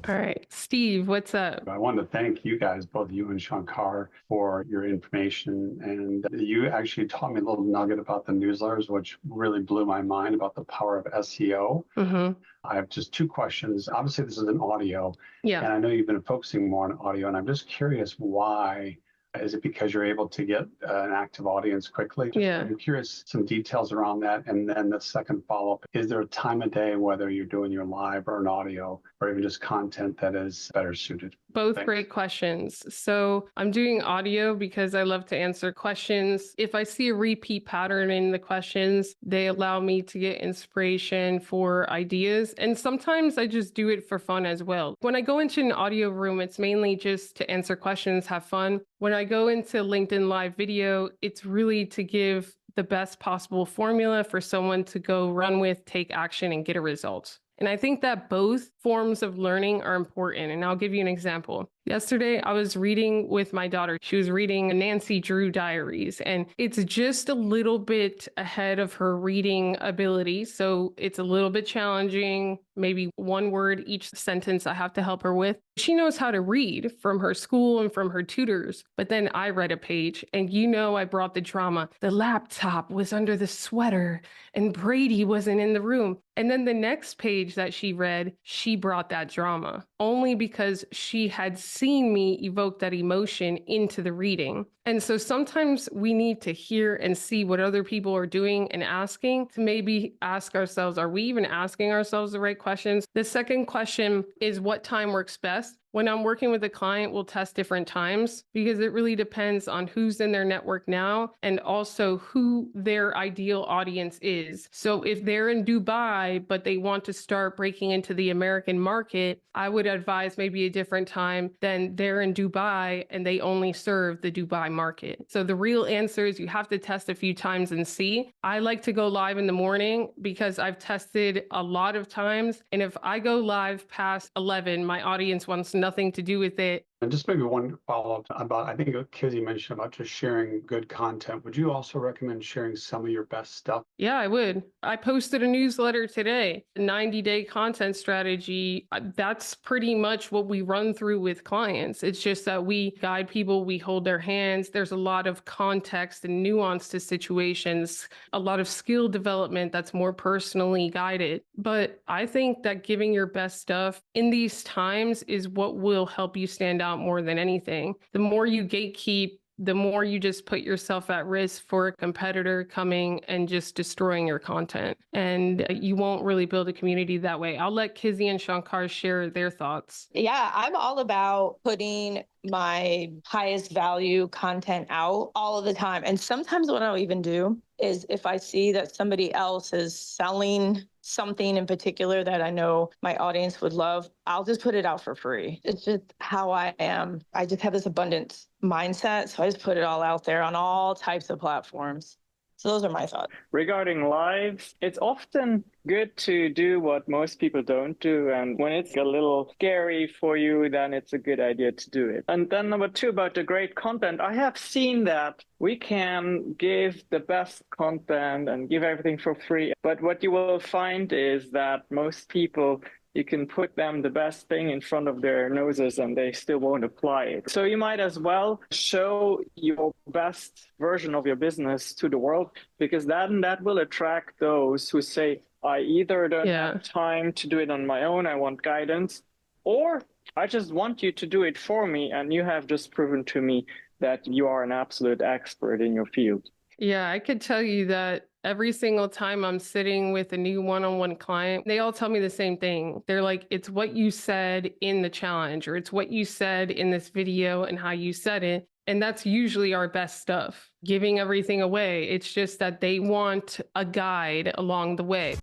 All right, Steve, what's up? I want to thank you guys, both you and Shankar, for your information. And you actually taught me a little nugget about the newsletters, which really blew my mind about the power of SEO. Mm-hmm. I have just two questions. Obviously, this is an audio, Yeah. and I know you've been focusing more on audio, and I'm just curious why. Is it because you're able to get an active audience quickly? Yeah. I'm curious some details around that. And then the second follow-up, is there a time of day, whether you're doing your live or an audio, or even just content that is better suited? Both Thanks. great questions. So I'm doing audio because I love to answer questions. If I see a repeat pattern in the questions, they allow me to get inspiration for ideas. And sometimes I just do it for fun as well. When I go into an audio room, it's mainly just to answer questions, have fun. When I go into LinkedIn Live video, it's really to give the best possible formula for someone to go run with, take action, and get a result. And I think that both forms of learning are important. And I'll give you an example. Yesterday, I was reading with my daughter. She was reading Nancy Drew diaries, and it's just a little bit ahead of her reading ability. So it's a little bit challenging, maybe one word each sentence I have to help her with. She knows how to read from her school and from her tutors, but then I read a page, and I brought the drama. The laptop was under the sweater, and Brady wasn't in the room. And then the next page that she read, she brought that drama, only because she had seen me evoke that emotion into the reading. And so sometimes we need to hear and see what other people are doing and asking to maybe ask ourselves, are we even asking ourselves the right questions? The second question is, what time works best? When I'm working with a client, we'll test different times because it really depends on who's in their network now and also who their ideal audience is. So if they're in Dubai, but they want to start breaking into the American market, I would advise maybe a different time than they're in Dubai and they only serve the Dubai market. So the real answer is you have to test a few times and see. I like to go live in the morning because I've tested a lot of times. And if I go live past 11, my audience wants nothing to do with it. And just maybe one follow-up about, I think Kizzy mentioned about just sharing good content. Would you also recommend sharing some of your best stuff? Yeah, I would. I posted a newsletter today, a 90-day content strategy. That's pretty much what we run through with clients. It's just that we guide people, we hold their hands. There's a lot of context and nuance to situations, a lot of skill development that's more personally guided. But I think that giving your best stuff in these times is what will help you stand out more than anything. The more you gatekeep, the more you just put yourself at risk for a competitor coming and just destroying your content. And you won't really build a community that way. I'll let Kizzy and Shankar share their thoughts. Yeah, I'm all about putting my highest value content out all of the time. And sometimes what I'll even do is if I see that somebody else is selling something in particular that I know my audience would love, I'll just put it out for free. It's just how I am. I just have this abundance mindset. So I just put it all out there on all types of platforms. So those are my thoughts. Regarding live, it's often good to do what most people don't do. And when it's a little scary for you, then it's a good idea to do it. And then number two, about the great content, I have seen that we can give the best content and give everything for free. But what you will find is that most people, you can put them the best thing in front of their noses and they still won't apply it. So you might as well show your best version of your business to the world, because then that will attract those who say, I either don't have time to do it on my own, I want guidance, or I just want you to do it for me. And you have just proven to me that you are an absolute expert in your field. Yeah, I could tell you that every single time I'm sitting with a new one-on-one client, they all tell me the same thing. They're like, it's what you said in the challenge, or it's what you said in this video and how you said it. And that's usually our best stuff, giving everything away. It's just that they want a guide along the way.